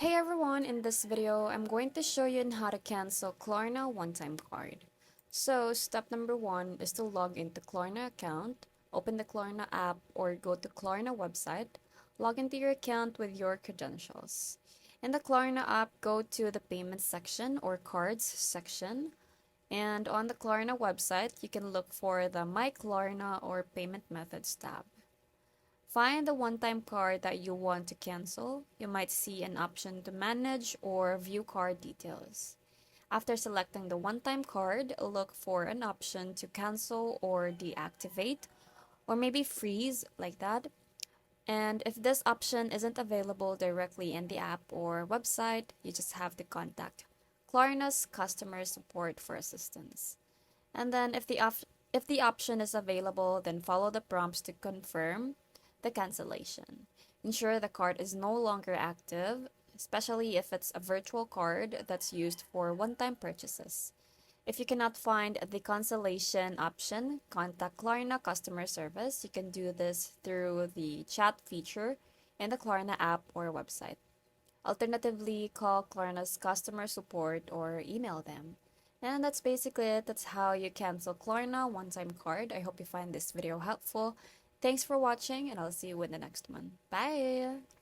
Hey everyone, in this video, I'm going to show you on how to cancel Klarna one-time card. So, step number one is to log into Klarna account, open the Klarna app or go to Klarna website, log into your account with your credentials. In the Klarna app, go to the payment section or cards section, and on the Klarna website, you can look for the My Klarna or Payment Methods tab. Find the one-time card that you want to cancel. You might see an option to manage or view card details. After selecting the one-time card, look for an option to cancel or deactivate, or maybe freeze like that. And if this option isn't available directly in the app or website, you just have to contact Klarna's customer support for assistance. And then if the option is available, then follow the prompts to confirm the cancellation. Ensure the card is no longer active, especially if it's a virtual card that's used for one-time purchases. If you cannot find the cancellation option, contact Klarna customer service. You can do this through the chat feature in the Klarna app or website. Alternatively, call Klarna's customer support or email them. And that's basically it. That's how you cancel Klarna one-time card. I hope you find this video helpful. Thanks for watching, and I'll see you in the next one. Bye!